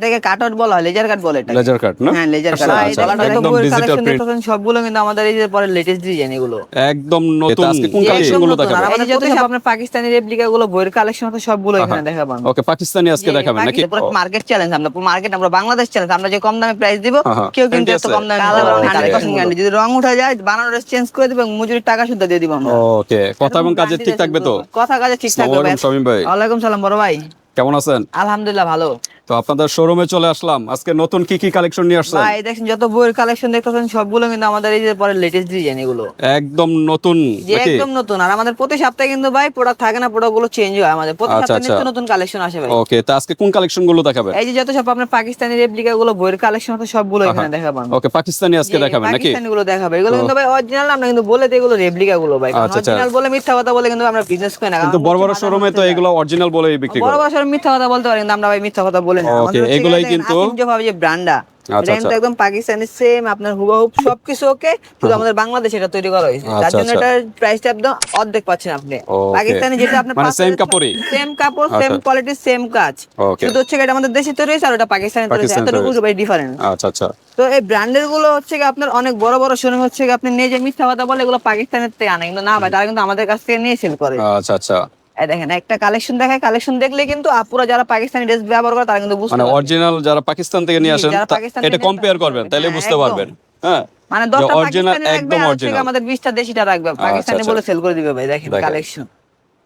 এটাকে cut out বলা হয়, লেজার কাট বলে এটা। লেজার কাট না? হ্যাঁ, লেজার আচ্ছা, কাট। আচ্ছা, গলাটা একদম বইয়ের ডিজিটাল কালেকশন প্রিন্ট। দেখতেছেন সবগুলো কিন্তু আমাদের এই যে পরে লেটেস্ট ডিজাইন এগুলো। একদম নতুন। আজকে কোন জি, কালেকশন একদম গুলো নতুন। আর দেখাবেন? আমাদের যত সব আপনার পাকিস্তানি রেপ্লিকা গুলো বইয়ের কালেকশন আছে সবগুলো এখানে দেখাবো আমি। ওকে, পাকিস্তানি আজকে দেখাবেন নাকি? পুরো মার্কেট চ্যালেঞ্জ, আমরা পুরো মার্কেট, আমরা বাংলাদেশ চ্যালেঞ্জ, আমরা যে কম দামে প্রাইস দিব কেউ কিন্তু এত কম দামে দিতে পারবে না। 100% গ্যারান্টি, যদি রং উঠে যায় বানানোর চেঞ্জ করে দিব, মজুরির টাকা শুদ্ধ দিয়ে দিব আমরা। ওকে, কথা এবং কাজে ঠিক থাকবে তো? কথা কাজে ঠিক থাকবে ভাই। শামীম ভাই, ওয়ালাইকুম সালাম বড় ভাই, কেমন আছেন? আলহামদুলিল্লাহ ভালো। তো আপনাদের শোরুমে চলে আসলাম। আজকে নতুন কি কি কালেকশন নিয়ে আসছেন? ভাই দেখেন যত বইয়ের কালেকশন দেখতেছেন সবগুলো কিন্তু আমাদের এই যে পরে লেটেস্ট ডিজাইন এগুলো। একদম নতুন যে নাকি? একদম নতুন। আর আমাদের প্রতি সপ্তাহে কিন্তু ভাই প্রোডাক্ট থাকে না, প্রোডাক্ট গুলো চেঞ্জ হয়, আমাদের প্রতি আচ্ছা, সপ্তাহে আচ্ছা। নিত্য নতুন কালেকশন আসে ভাই। ওকে, তো আজকে কোন কালেকশন গুলো দেখাবেন? এই যে যত সব আপনার পাকিস্তানি রেপ্লিকা গুলো বইয়ের কালেকশন আছে সবগুলো এখানে দেখাবো আমি। ওকে, পাকিস্তানি আজকে দেখাবেন নাকি? পাকিস্তানি গুলো দেখাবো, এগুলো কিন্তু ভাই অরিজিনাল, আমরা কিন্তু বলে দিই এগুলো রেপ্লিকা গুলো ভাই। আচ্ছা, আচ্ছা। অরিজিনাল বলে মিথ্যা কথা বলে কিন্তু আমরা বিজনেস করি না। কিন্তু বড় বড় শোরুমে তো এগুলো অরিজিনাল বলেই বিক্রি বড় করে। বড় সব মিথ্যা কথা বলতে পারি কিন্তু আমরা ভাই মিথ্যা কথা বলি না। ওকে, আমাদের হচ্ছে এগুলাই দেখেন কিন্তু আসিফ জাফা যে ব্র্যান্ডটা, আচ্ছা, ব্র্যান্ড আচ্ছা। একদম পাকিস্তানি সেম আপনার হুবহু সবকিছু ওকে, শুধু আমাদের বাংলাদেশে এটা তৈরি করা হয়েছে, তার আচ্ছা, জন্য আচ্ছা। এটার প্রাইসটা একদম অর্ধেক পাচ্ছেন আপনি। ওকে। পাকিস্তানি যেটা আপনার মানে সেম কাপড়ই? সেম কাপড়, সেম আচ্ছা। কোয়ালিটি, সেম কাজ, ওকে। শুধু হচ্ছে এটা আমাদের দেশে তৈরি হয়েছে আর ওটা পাকিস্তানি তৈরি হয়েছে, পাকিস্তানি এতটুকু তৈরি ভাই ডিফারেন্স। আচ্ছা, আচ্ছা। তো এই ব্র্যান্ডের গুলো হচ্ছে কি আপনার অনেক বড় বড় শোরুম হচ্ছে কি আপনি নিয়ে যে মিথ্যা কথা বলে এগুলো পাকিস্তানের থেকে আনে, কিন্তু না ভাই তারা কিন্তু আমাদের কাছ থেকে নিয়ে সেল করে। আচ্ছা, আচ্ছা। এই দেখেন একটা কালেকশন দেখায়, কালেকশন দেখলে কিন্তু আপুরা যারা পাকিস্তানি ড্রেস ব্যবহার করে তারা কিন্তু বুঝতে মানে পারবে। অরিজিনাল যারা পাকিস্তান থেকে নিয়ে জি, আসেন যারা পাকিস্তান এটা থেকে কম্পেয়ার নিয়ে করবেন, আসেন, তাহলে হ্যাঁ, বুঝতে একদম। পারবেন। হ্যাঁ, মানে যে 10টা অরিজিনাল, পাকিস্তানি রাখবে একদম আর হচ্ছে অরিজিনাল। আমাদের 20টা দেশিটা রাখবে, পাকিস্তানি আচ্ছা। বলে সেল করে দিবে ভাই। দেখেন দেখেন। কালেকশন,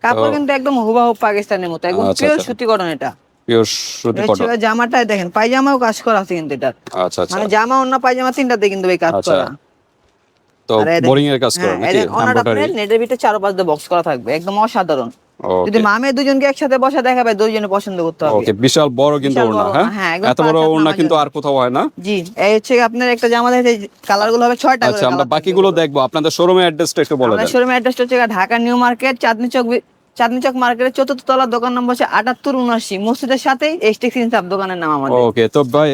কাপড় কিন্তু একদম হুবহু পাকিস্তানের মতো, একদম আচ্ছা, পিওর আচ্ছা। সুতি কটন এটা। পিওর সুতি এই কটন। হচ্ছে জামাটায় দেখেন পায়জামাও কাজ করা আছে কিন্তু এটা, আচ্ছা, আচ্ছা। মানে জামা অন্য পায়জামা তিনটাতে কিন্তু ভাই কাজ আচ্ছা। করা। তো আর এই দেখেন, বোরিং এর কাজ করেন হ্যাঁ, নাকি? এই ওনাটা এমব্রয়ডারি। আপনার নেটের ভিতরে চারপাশ দিয়ে বক্স করা থাকবে, একদম অসাধারণ। যদি ওকে। মামে দুজনকে একসাথে বসা দেখাবে দুইজনে পছন্দ করতে হবে। ওকে, বিশাল বড় কিন্তু বিশাল ওড়না, বড়, হ্যাঁ? হ্যাঁ, একদম এত বড় perfect ওড়না নামার কিন্তু জন্য। আর কোথাও হয় না। জি, এই হচ্ছে আপনার একটা জামা দেখে কালার গুলো হবে 6টা করে। আচ্ছা, আমরা colour বাকিগুলো থাকবে। দেখবো। আপনাদের শোরুমের অ্যাড্রেসটা একটু বলে আমাদের দেন। শোরুমের অ্যাড্রেসটা হচ্ছে ঢাকা নিউ মার্কেট, চাঁদনী চক মার্কেটের 4র্থ তলা, দোকান নম্বর হচ্ছে 7879, মসজিদের সাথেই এসটিক্স ইনসাফ দোকানের নাম আমাদের। ওকে, তো ভাই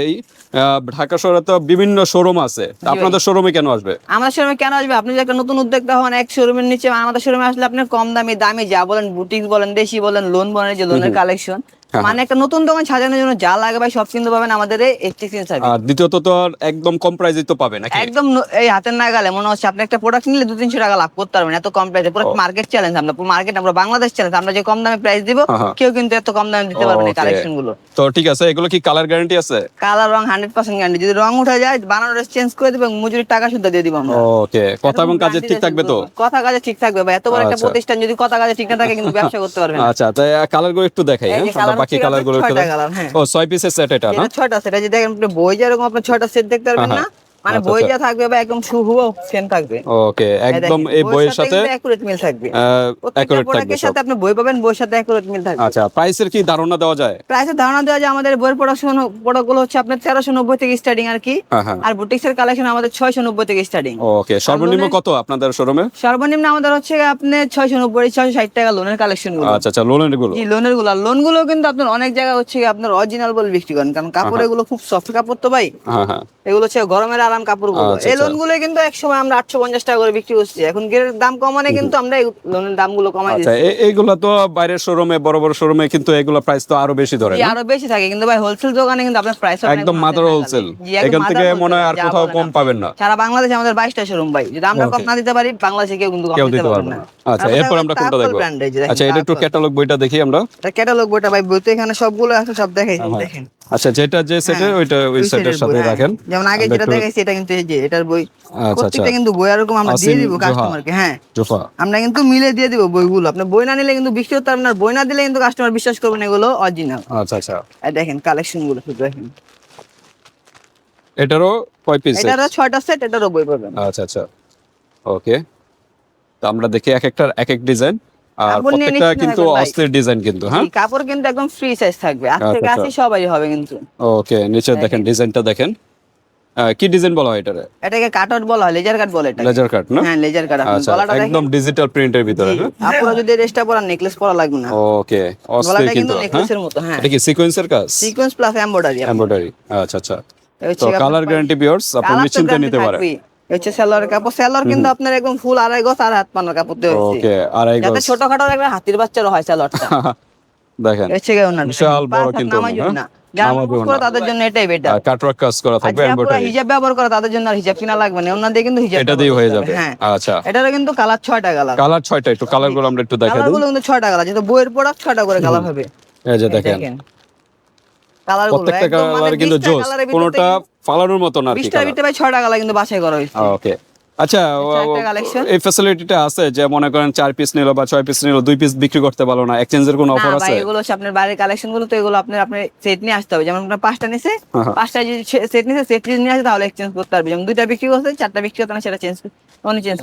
ঢাকা শহরে তো বিভিন্ন শোরুম আছে, তা ভাই। আপনাদের শোরুমে কেন আসবে? আমাদের শোরুমে কেন আসবে? আপনি যদি একটা নতুন উদ্যোক্তা হন, এক শোরুমের নিচে আমাদের শোরুমে আসলে আপনি কম দামি দামি যা বলেন, বুটিক বলেন, দেশি বলেন, লোন বলেন, এই যে লোনের কালেকশন, হ্যাঁ, মানে একটা নতুন দোকান সাজানোর জন্য যা লাগে ভাই সব কিন্তু পাবেন আমাদের এই এসটিক্স ইনসাফ। আর দ্বিতীয়ত তো আর একদম কম প্রাইসে তো পাবে নাকি? একদম এই হাতের নাগালে, মনে হচ্ছে আপনি একটা প্রোডাক্ট নিলে 200-300 টাকা লাভ করতে পারবেন, এত কম প্রাইসে। পুরো মার্কেট চ্যালেঞ্জ, আমরা পুরো মার্কেট, আমরা বাংলাদেশ চ্যালেঞ্জ, আমরা যে কম দামে প্রাইস দিব কেউ কিন্তু এত কম দামে দিতে পারবে না। ওকে। কালেকশন গুলো তো ঠিক আছে, এগুলো কি কালার গ্যারান্টি আছে? কালার রং 100% গ্যারান্টি, যদি রং উঠে যায় বানানোর চেঞ্জ করে দিব, মজুরির টাকা শুদ্ধ দিয়ে দিব আমরা। ওকে, কথা এবং কাজে ঠিক থাকবে তো? কথা কাজে ঠিক থাকবে ভাই, এত বড় একটা আচ্ছা। প্রতিষ্ঠান যদি কথা কাজে ঠিক না থাকে কিন্তু ব্যবসা করতে পারবে না। আচ্ছা, তাই কালার গুলো একটু দেখাই। এই হ্যাঁ, যে আমরা colour বাকি হচ্ছে কালার গুলো একটু 6টা দেখাই। colour, হ্যাঁ। ও 6 পিসের সেট এটা না? এটা 6টা সেট, এই যে দেখেন আপনি বই যেরকম আপনার 6টা সেট দেখতে পারবেন না, মানে আচ্ছা, বই আচ্ছা। যা থাকবে ভাই একদম হুবহু সেম থাকবে। ওকে, একদম এই বইয়ের সাথে অ্যাকুরেট মিল থাকবে, প্রত্যেকটা অ্যাকুরেট থাকবে প্রোডাক্টের সব। সাথে আপনি বই পাবেন, বইয়ের সাথে অ্যাকুরেট মিল থাকবে। আচ্ছা, প্রাইসের কি ধারণা দেওয়া যায়? প্রাইসের ধারণা দেওয়া যায়, আমাদের বইয়ের প্রোডাক্ট গুলো হচ্ছে আপনার 1390 থেকে স্টার্টিং আর কি, হ্যাঁ, হ্যাঁ। আর বুটিক্সের কালেকশন আমাদের 690 থেকে স্টার্টিং। ওকে, সর্বনিম্ন কত আপনাদের শোরুমে? সর্বনিম্ন আমাদের হচ্ছে আপনি 690 660 টাকা লোনের কালেকশন গুলো। আচ্ছা, আচ্ছা, লোনের গুলো। জি, লোনের গুলো, লোন গুলো কিন্তু আপনার অনেক জায়গা হচ্ছে আপনার অরিজিনাল বলে বিক্রি করেন, কারণ কাপড় এগুলো খুব সফট কাপড় তো ভাই, হ্যাঁ, হ্যাঁ। এগুলো হচ্ছে গরমের আরাম কাপড় গুলো। আচ্ছা, এই আচ্ছা। লোন গুলো কিন্তু এক সময় আমরা 850 টাকা করে বিক্রি করছি, এখন গেরের দাম কমানে কিন্তু আমরা এই লোনের দাম গুলো কমাই আচ্ছা, দিচ্ছি। এইগুলা তো বাইরের শোরুমে, বড় বড় শোরুমে কিন্তু এগুলা প্রাইস তো আরো বেশি ধরে জি, না? আরো বেশি থাকে, কিন্তু ভাই হোলসেল দোকানে কিন্তু আপনার প্রাইস একদম মাদার হোলসেল। এখান থেকে মনে হয় আর কোথাও কম পাবেন না। সারা বাংলাদেশে আমাদের 22টা শোরুম ভাই, যদি আমরা কম Okay. না দিতে পারি বাংলাদেশে কেউ কিন্তু কম কেউ দিতে দিতে পারবে পারবে না। না। আচ্ছা, এরপর আমরা কোনটা দেখবো? আচ্ছা, এটা একটু ক্যাটালগ বইটা দেখি আমরা। এটা ক্যাটালগ বইটা ভাই, বইতে এখানে সবগুলো আছে, সব দেখাই দেখেন। আচ্ছা, যেটা যে সেটে হ্যাঁ, ওইটা ওই ওই সেটের সেটের সাথে বই, হ্যাঁ। রাখেন। যেমন আগে আমরা যেটা একটু- দেখাইছি এটা কিন্তু এই যে এটার বই, আচ্ছা, প্রত্যেকটা আচ্ছা। কিন্তু বই এরকম আমরা দিয়ে আসিম দিব জোহা। কাস্টমারকে, হ্যাঁ। জোফা। আমরা কিন্তু মিলে দিয়ে দিব বইগুলো, আপনি বই না নিলে কিন্তু বিক্রি করতে পারবেন না, আর বই না দিলে কিন্তু কাস্টমার বিশ্বাস করবে না এগুলো অরিজিনাল। আচ্ছা, আচ্ছা। এই দেখেন কালেকশন গুলো শুধু দেখেন, এটারও কয় পিস? এটারও 6টা সেট, এটারও বই পাবেন। আচ্ছা, আচ্ছা। ওকে, তো আমরা দেখি এক একটার এক এক ডিজাইন, আর কাপড় নিয়ে প্রত্যেকটা নিশ্চিন্ত কিন্তু থাকবেন ভাই। অস্থির ডিজাইন কিন্তু, হ্যাঁ। জি, কাপড় কিন্তু একদম ফ্রি সাইজ থাকবে, আজ থেকে আচ্ছা, আসি সবাই হবে কিন্তু। ওকে, নিচে দেখেন ডিজাইনটা দেখেন। কি ডিজাইন বলা হয় এটারে? এটাকে কাট আউট বলা হয়, লেজার কাট বলে এটা। লেজার কাট না? হ্যাঁ, লেজার কাট। আপনি আচ্ছা, গলাটা একদম দেখেন, ডিজিটাল প্রিন্টের ভিতরে, হ্যাঁ। আপনারা যদি রেস্টা পরা নেকলেস পরা লাগবে না, ওকে, অস্থির গলাটা কিন্তু, কিন্তু হ্যাঁ। নেকলেসের মতো, হ্যাঁ। এটা কি সিকোয়েন্সের কাজ? Sequence plus embroidery. এমব্রয়ডারি। আচ্ছা, আচ্ছা। তো কালার গ্যারান্টি ভিউয়ার্স আপনি নিশ্চিন্তে নিতে পারেন। হচ্ছে সালোয়ার কাপড়, সালোয়ার কিন্তু আপনার একদম ফুল 2.5 গজ আর হাত পানার কাপড় দেওয়া হয়েছে, ওকে, আড়াই যাতে গজ। ছোটখাটো একটা হাতির বাচ্চারও হয় সালোয়ারটা। দেখেন, হচ্ছে কেউ না বিশাল বড় কিন্তু, নামাই হ্যাঁ। না, যারা নামাজি নামাজ পড়ে ওড়না। তাদের জন্য এটাই বেটার। কাটওয়ার্ক কাজ করা আর থাকবে, যারা পুরো এমব্রয়ডারি হিজাব ব্যবহার করে তাদের জন্য আর হিজাব কিনা লাগবে না, ওনা দিয়ে কিন্তু হিজাব এটা দিয়ে ব্যবহার হয়ে করতে যাবে। হবে। হ্যাঁ, আচ্ছা, এটারও কিন্তু কালার 6টা কালার। কালার 6টা, একটু কালার গুলো আমরা একটু দেখাই কালার দিই। গুলো কিন্তু 6টা কালার, যেহেতু বইয়ের প্রোডাক্ট 6টা করে কালার হবে। এই যে এই দেখেন কালার গুলো প্রত্যেকটা একদম মানে কালার কিন্তু 20টা জোস, কালারের ভিতর কোনোটা ফালানোর মতো না আর কি 20টার কালার। ভিতরে ভাই 6টা কালার কিন্তু বাছাই করা হয়েছে। ওকে, আচ্ছা একটা কালেকশন। এই ফ্যাসিলিটিটা আছে যে মনে করেন 4 পিস নিলো বা 6 পিস নিলো, 2 পিস বিক্রি করতে পারলো না, এক্সচেঞ্জের কোনো না অফার ভাই, আছে? এগুলো হচ্ছে আপনার বাড়ির কালেকশন গুলো, তো এগুলো আপনার সেট নিয়ে আসতে হবে। যেমন আপনার 5টা নিছে, হ্যাঁ। 5টা যদি সেট নিছে, সেট নিয়ে আসে তাহলে এক্সচেঞ্জ করতে পারবে। যেমন 2টা বিক্রি করছে, 4টা বিক্রি করতে না, সেটা চেঞ্জ করবে।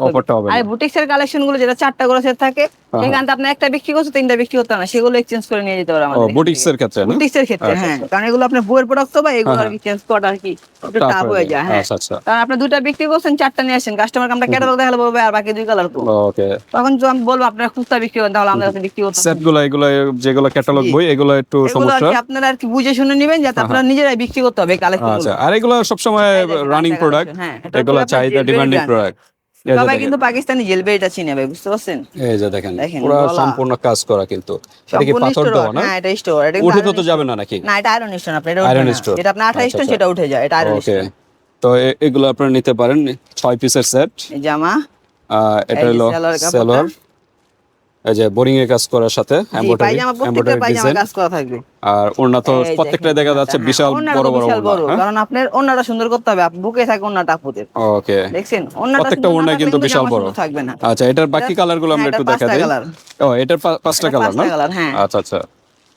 অফারটা হবে আর না। বুটিক্সের কালেকশন গুলো যেটা 4টা করে সেট থাকে, হ্যাঁ। সেখানে আপনি একটা বিক্রি করছে, 3টা বিক্রি করতে না, সেগুলো এক্সচেঞ্জ করে নিয়ে যেতে পারে ও আমাদের। বুটিক্স এর ক্ষেত্রে না? বুটিক্সের ক্ষেত্রে আচ্ছা, হ্যাঁ, আচ্ছা। কারণ এগুলো আপনার বইয়ের প্রোডাক্ট তো ভাই, এগুলো হ্যাঁ, আর কি চেঞ্জ করা আর কি একটু Tough টাফ হয়ে হয়ে যায়। যায়। হ্যাঁ, আচ্ছা, আচ্ছা। কারণ আপনি 2টা বিক্রি করছেন, 4টা নিয়ে আসেন, কাস্টমারকে আমরা ক্যাটালগ দেখালে বলবে আর বাকি 2 কালার তো। ওকে, তখন তো আমি বলবো আপনারা খুচরা বিক্রি করেন, তাহলে আমাদের কাছে বিক্রি করতে সেট গুলো এগুলো যেগুলো ক্যাটালগ জি। বই, এগুলো একটু এগুলো আর সমস্যা। কি আপনারা আর কি বুঝে শুনে নেবেন, যাতে আপনারা নিজেরাই বিক্রি করতে হবে কালেকশন আচ্ছা, আর এগুলো সবসময় রানিং প্রোডাক্ট, হ্যাঁ, এগুলো চাহিদা ডিমান্ডিং প্রোডাক্ট। এই যে সবাই দেখেন, কিন্তু পাকিস্তানি জেলবেরিটা চিনে ভাই, বুঝতে পারছেন? এই যে দেখেন দেখেন, পুরো গলা। সম্পূর্ণ কাজ করা কিন্তু। এটা কি সম্পূর্ণ পাথর স্টোর, দেওয়া না? হ্যাঁ এটা স্টোর, এটা উঠে তো iron যাবে stone। না নাকি? না, এটা আয়রন স্টোন, আপনার এটা উঠবে আয়রন না। স্টোন। যেটা আপনার 28 স্টোন আচ্ছা, সেটা উঠে যায়, এটা আয়রন ওকে, স্টোন। তো এগুলো আপনারা নিতে পারেন 6 পিসের সেট। এই জামা, এটা এই যে হলো সালোয়ার কাপড়টা। সেলর, এই যে বোরিং এর কাজ করার সাথে জি, এমব্রয়ডারি, পায়জামা, প্রত্যেকটা পায়জামা ডিজাইন। কাজ করা থাকবে। আর ওড়না তো এই প্রত্যেকটাই দেখেন দেখা ওড়নাটা, যাচ্ছে হ্যাঁ, বিশাল ওড়নাটা বড় তো বড় বিশাল ওড়না, বড়, হ্যাঁ? কারণ আপনার ওড়নাটা সুন্দর করতে হবে, বুকে থাকে ওড়নাটা আপুদের। ওকে, দেখছেন ওড়নাটা প্রত্যেকটা সুন্দর না ওড়নাই থাকলে কিন্তু বিশাল জামা বড়। সুন্দর থাকবে না। আচ্ছা, এটার বাকি কালার গুলো আমরা হ্যাঁ, একটু এটা দেখা 5টা দিই। কালার। ও, এটার 5টা কালার না? কালার, হ্যাঁ। আচ্ছা, আচ্ছা।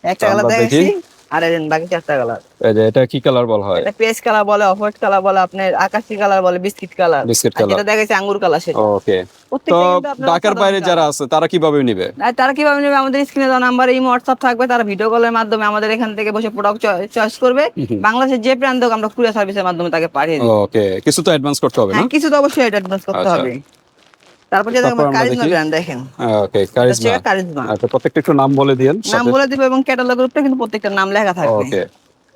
একটা তো কালার আমরা দেখাচ্ছি, দেখি। আর এই বাকি 4টা কালার। এই যে এটা কি কালার বলা হয়? এটা পেস্ট কালার বলে, অফ হোয়াইট কালার বলে, আপনার আকাশি কালার বলে, বিস্কিট কালার। বিস্কিট আর কালার। যেটা দেখাচ্ছি আঙ্গুর কালার সেটা। ওকে, তো প্রত্যেকটা কিন্তু আপনার ঢাকার অসাধারণ বাইরে যারা কালার। আছে তারা কিভাবে নিবে? আর তারা কিভাবে নেবে, আমাদের স্ক্রিনে দেওয়া নাম্বারে এই হোয়াটসঅ্যাপ থাকবে, তারা ভিডিও কলের মাধ্যমে আমাদের এখান থেকে বসে প্রোডাক্ট চয়েস করবে। বাংলাদেশের যে প্রান্ত হোক, আমরা কুরিয়ার সার্ভিসের মাধ্যমে তাকে পাঠিয়ে দিই। ওকে, কিছু তো অ্যাডভান্স করতে হবে না? হ্যাঁ, কিছু তো অবশ্যই এটা অ্যাডভান্স করতে আচ্ছা। হবে। তারপর যে তারপর আমরা কারিজমা দেখি। ব্র্যান্ড দেখেন, ওকে, কারিজমা। কারিজমা আচ্ছা, প্রত্যেকটা একটু নাম বলে দিয়েন নাম সাথে। বলে দিব, এবং ক্যাটালগ গ্রুপটা কিন্তু প্রত্যেকটা নাম লেখা থাকবে। ওকে,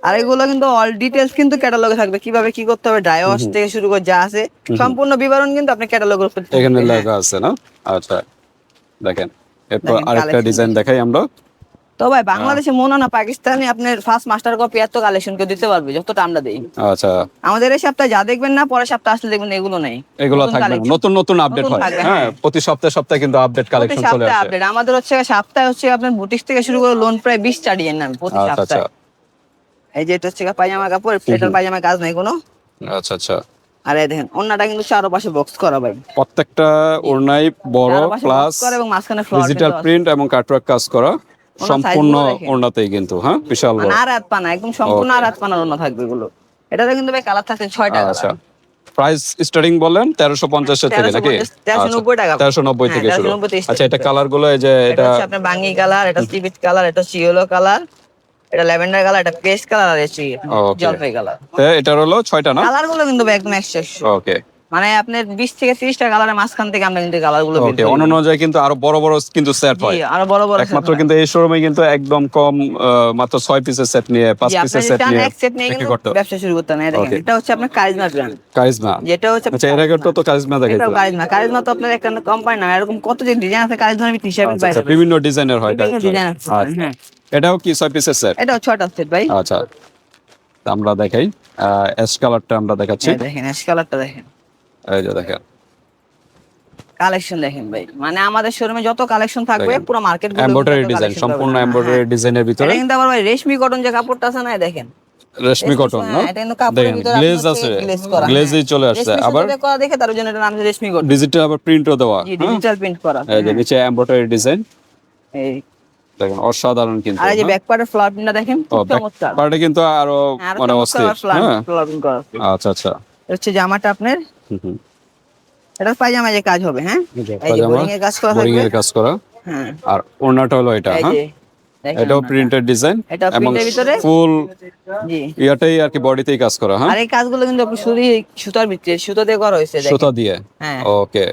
আর এগুলো কিন্তু অল ডিটেলস কিন্তু ক্যাটালগে থাকবে, কিভাবে কি করতে হবে, ড্রাই ওয়াশ থেকে শুরু করে যা আছে সম্পূর্ণ বিবরণ কিন্তু আপনি ক্যাটালগ গ্রুপে এখানে লেখা আছে না? আচ্ছা, দেখেন এরপর দেখেন আরেকটা collection ডিজাইন দেখাই আমরা। তো ভাই, বাংলাদেশে মনে না পাকিস্তানি আপনার ফার্স্ট মাস্টার কপি এত কালেকশন কেউ দিতে পারবে যতটা আমরা দেই। আচ্ছা, আমাদের এই সপ্তাহে যা দেখবেন না, পরের সপ্তাহে আসলে দেখবেন এগুলো নেই, এগুলো নতুন থাকবে না, collection। নতুন নতুন আপডেট নতুন হয়। থাকবে, হ্যাঁ, হ্যাঁ। প্রতি সপ্তাহে সপ্তাহে কিন্তু আপডেট প্রতি কালেকশন চলে সপ্তাহে আসে। আপডেট আমাদের হচ্ছে, সপ্তাহে হচ্ছে আপনার বুটিক্স থেকে শুরু করে লোন প্রায় 20টা ডিজাইন নাম প্রতি আচ্ছা, আচ্ছা, সপ্তাহে। এই যে এটা হচ্ছে পায়জামা কাপড়, ফ্লেটার পায়জামা, কাজ নাই কোনো। আচ্ছা, আচ্ছা। আর এই দেখেন ওন্নাটা কিন্তু চারপাশে বক্স করা ভাই, প্রত্যেকটা ওড়নাই বড় চারপাশে প্লাস box করা এবং মাঝখানে ফ্লোর ডিজিটাল প্রিন্ট এবং কাটওয়ার্ক কাজ করা, ওনার সম্পূর্ণ size গুলো দেখেন। ওড়নাতেই কিন্তু, হ্যাঁ, বিশাল বড়। আর হাত পানা, একদম সম্পূর্ণ আর হাত পানার ওন্না থাকবে এগুলো। এটাতে কিন্তু ভাই কালার থাকছে 6টা আচ্ছা, কালার। প্রাইস স্টার্টিং বলেন 1350 এর থেকে নাকি? 1390 টাকা। 1390 থেকে হ্যাঁ, শুরু। 1390 থেকে আচ্ছা, এটা start। কালার গুলো এই যে এটা এটা হচ্ছে আপনার বাঙ্গি কালার, এটা সিভিট কালার, এটা ইয়েলো কালার, এটা ল্যাভেন্ডার কালার, এটা পেস্ট কালার, আর এটা Okay. জলপাই কালার। এটার হলো 6টা না? কালার গুলো কিন্তু ভাই একদম 100। ওকে, মানে আপনার 20 থেকে 30টা কালারের মাঝখান থেকে আমরা কিন্তু কালার গুলো বের ওকে, করি। অন্য অনুযায়ী কিন্তু আরো বড় বড় কিন্তু সেট জি, হয়। আরো বড় বড় একমাত্র set হয়। কিন্তু এই শোরুমে কিন্তু একদম কম, মাত্র 6 পিসের সেট নিয়ে 5 জি, পিসের আপনার সেট চান নিয়ে এক সেট নিয়ে বিক্রি কিন্তু করতে হবে। ব্যবসা শুরু করতে না। দেখেন Okay. এটা হচ্ছে আপনার কারিজমা ব্র্যান্ড, কারিজমা। যেটা হচ্ছে আচ্ছা, এর আগে তো কারিজমা এটা দেখাইছিলাম। কারিজমা। কারিজমা তো আপনার একটা কোম্পানি না, এরকম কত যে ডিজাইন আছে কারিজমার হিসাবে আচ্ছা, বাইরে আচ্ছা, বিভিন্ন ডিজাইনের হয় বিভিন্ন কারিজমা। ডিজাইন আছে। আচ্ছা, হ্যাঁ, এটাও কি 6 পিসের সেট? এটাও 6টা সেট ভাই। আচ্ছা, তা আমরা দেখাই অ্যাশ কালারটা আমরা দেখাচ্ছি। এই দেখেন অ্যাশ কালারটা দেখেন, এই যে দেখেন, কালেকশন দেখেন ভাই, মানে আমাদের শোরুমে যত কালেকশন থাকবে দেখেন। পুরো মার্কেট এমব্রয়ডারি ডিজাইন, সম্পূর্ণ এমব্রয়ডারি ডিজাইনের ভিতরে এটা কিন্তু আবার ভাই রেশমি কটন যে কাপড়টা আছে না, এই দেখেন রেশমি কটন না? হ্যাঁ, এটা কিন্তু কাপড়ের দেখেন ভিতরে গ্লেজ আপনার আছে, হচ্ছে glaze করা, গ্লেজই হ্যাঁ। চলে আসছে। রেশমি আবার সুতোতে করা দেখে তার জন্য এটা নাম হচ্ছে রেশমি কটন। ডিজিটাল আবার প্রিন্টও দেওয়া। জি, হ্যাঁ? ডিজিটাল প্রিন্ট করা। এই যে নিচে এমব্রয়ডারি ডিজাইন, এই দেখেন অসাধারণ কিন্তু। আর এই যে হ্যাঁ? ব্যাক পার্টের ফ্লাওয়ার প্রিন্টটা দেখেন, ও, খুব চমৎকার। পার্টে কিন্তু আরো আরো মানে চমৎকার অস্থির। হ্যাঁ, ফ্লাওয়ার প্রিন্ট করা আছে। আচ্ছা, আচ্ছা। এটা হচ্ছে জামাটা আপনার, হুম, হুম। এটা পায়জামা যে কাজ হবে, হ্যাঁ, এই যে পাজামা, বোরিং এর কাজ করা বোরিং থাকবে। এর কাজ করা, হ্যাঁ, আর ওড়নাটা হলো এটা। এই হ্যাঁ, যে দেখেন এটাও ওনাটা। প্রিন্টেড ডিজাইন এটাও এবং প্রিন্টের ভিতরে, ফুল জি। ইয়াটাই আর কি বডিতেই কাজ করা। হ্যাঁ, আর এই কাজগুলো কিন্তু আপনি শুধু সুতার ভিতরে, সুতো দিয়ে করা হয়েছে দেখেন। সুতা দিয়ে। হ্যাঁ, ওকে,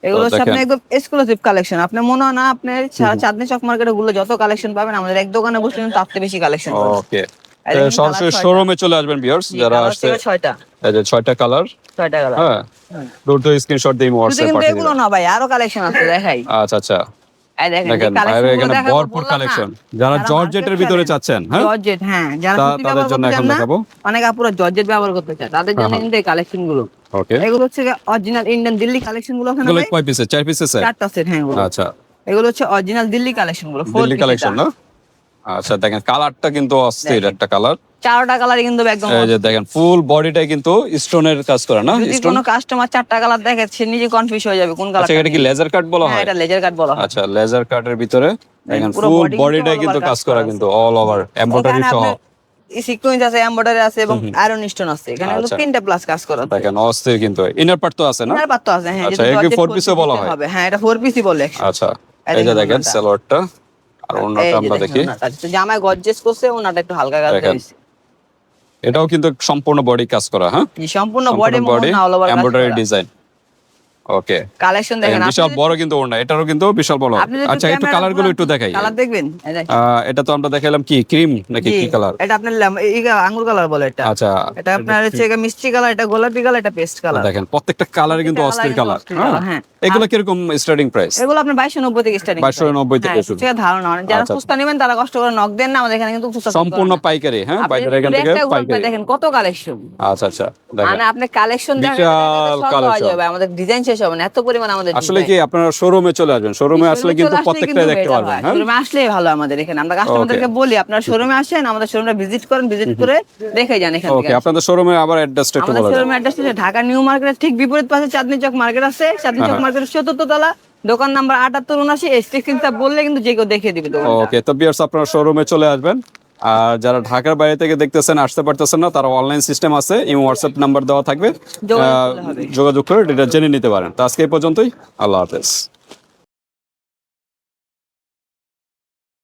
এগুলো হচ্ছে দেখেন। আপনার একদম এক্সক্লুসিভ কালেকশন। আপনি মনে হয় না আপনি সারা চাঁদনি চক মার্কেটে গুলো যত কালেকশন পাবেন আমাদের এক দোকানে বসলে কিন্তু তার থেকে বেশি কালেকশন পাবেন। ওকে, আর এখানে সরাসরি colour 6টা। শোরুমে চলে আসবেন ভিউয়ার্স জি, যারা colour আসছে। হচ্ছে 6টা, এই যে 6টা কালার। 6টা কালার। হ্যাঁ, দ্রুত স্ক্রিনশট দিয়ে শুধু হোয়াটসঅ্যাপে কিন্তু পাঠিয়ে এগুলো দিবেন। না ভাই, আরো কালেকশন আছে দেখাই। আচ্ছা, আচ্ছা। এই দেখেন দেখেন বাইরে এখানে ভরপুর কালেকশন, যারা জর্জেটের ভিতরে চাচ্ছেন, হ্যাঁ জর্জেট, হ্যাঁ, যারা সুতি তাদের ব্যবহার জন্য করতে এখন চান না, দেখাবো। অনেক আপুরা জর্জেট ব্যবহার করতে চায়, তাদের জন্য কিন্তু এই কালেকশন গুলো। ওকে, এগুলো হচ্ছে অরিজিনাল ইন্ডিয়ান দিল্লি কালেকশন গুলো, ওখানে এগুলো ভাই কয় পিসের? 4 পিসের সেট? 4টা সেট, হ্যাঁ এগুলো। আচ্ছা, এগুলো হচ্ছে অরিজিনাল দিল্লি কালেকশন গুলো, দিল্লি কালেকশন না? আচ্ছা, দেখেন কালারটা কিন্তু অস্থির একটা কালার। 4টা কালারই কিন্তু একদম। এই যে দেখেন ফুল বডিটাই কিন্তু স্টোনের কাজ করা না? যদি স্টোন। কোনো কাস্টমার 4টা কালার দেখে, সে নিজে কনফিউজ হয়ে যাবে কোন কালার। আচ্ছা, এটা কি লেজার কাট বলা হয়? এটা লেজার কাট বলা হয়। আচ্ছা, লেজার কাটের ভিতরে দেখেন পুরো ফুল body বডিটাই কিন্তু কাজ করা, কিন্তু অল ওভার এমব্রয়ডারি সহ। সিকোয়েন্স আছে, এমব্রয়ডারি আছে এবং আয়রন স্টোন আছে, এখানে হলো আচ্ছা। 3টা প্লাস কাজ করা। দেখেন অস্থির কিন্তু। ইনার পার্ট তো আছে না? এর পাত্র আছে, হ্যাঁ। আচ্ছা, যদি একে জর্জেট 4 পিসও বলা হয়? হবে, হ্যাঁ, এটা 4 পিসই বলে। আচ্ছা, এই এই যে দেখেন দেখেন ওনাটা। সালোয়ারটা আর এই ওন্নাটা যে আমরা দেখেন দেখি। ওনাটা। তো জামায় গর্জিয়াস করছে, ওনাটা একটু হালকা কাজ দেখেন। দিয়েছে। এটাও কিন্তু সম্পূর্ণ বডি কাজ করা, হ্যাঁ জি, সম্পূর্ণ বডি বডি না, অল ওভার এমব্রয়ডারি ডিজাইন। ওকে, কালেকশন দেখেন বিশাল বড় কিন্তু ওন্না, এটারও কিন্তু বিশাল বড়। আচ্ছা, একটু কালার গুলো একটু দেখাই। কালার দেখবেন, এই দেখেন। এটা তো আমরা দেখাইলাম কি ক্রিম নাকি জি, কি কালার? এটা আপনার আঙ্গুর কালার বলে এটা। আচ্ছা, এটা আপনার হচ্ছে মিষ্টি কালার, এটা গোলাপি কালার, এটা পেস্ট কালার। দেখেন প্রত্যেকটা কালারে কিন্তু প্রত্যেকটা অস্থির colour কালার। কিন্তু অস্থির colour, হ্যাঁ। এগুলো কিরকম স্টার্টিং প্রাইস? এগুলো আপনার 2290 থেকে স্টার্টিং। 2290 থেকে শুরু। থেকে ধারণা যারা আচ্ছা। খুচরা নেবেন তারা কষ্ট করে নক দেন না, আমাদের এখানে কিন্তু খুচরা সম্পূর্ণ পাইকারি, হ্যাঁ পাইকারি এখান থেকে পাইকারি। দেখেন কত কালেকশন। আচ্ছা আচ্ছা, দেখেন মানে আপনি কালেকশন দেখেন, বিশাল collection। আমাদের ডিজাইন শেষ হবে না, এত পরিমাণ আমাদের আসলে কি আপনারা শোরুমে চলে আসবেন, শোরুমে আসলে কিন্তু প্রত্যেকটাই দেখতে পারবেন। হ্যাঁ, শোরুমে আসলেই ভালো আমাদের এখানে। আমরা কাস্টমারদেরকে বলি আপনারা শোরুমে আসেন, আমাদের শোরুমটা ভিজিট করেন, ভিজিট করে দেখে যান এখান ওকে, থেকে। আপনাদের শোরুমে আবার অ্যাড্রেসটা একটু আমাদের বলে দেন। শোরুমের অ্যাড্রেস হচ্ছে ঢাকা নিউ মার্কেটের ঠিক বিপরীত পাশে চাঁদনী চক মার্কেট আছে। চাঁদনী চক মার্কেটের ৪র্থ তলা, দোকান নাম্বার 7879। স্টেশনটা বললে কিন্তু যে কেউ দেখিয়ে দিবে দোকানটা। ওকে, তো ভিউয়ার্স আপনারা শোরুমে চলে আসবেন। আর যারা ঢাকার বাইরে থেকে দেখতেছেন, আসতে পারতেছেন না, তারা অনলাইন সিস্টেম আছে, এই হোয়াটসঅ্যাপ নাম্বার দেওয়া থাকবে, যোগাযোগ করলে হবে। যোগাযোগ করে এটা জেনে নিতে পারেন। তো আজকে এই পর্যন্তই, আল্লাহ হাফেজ।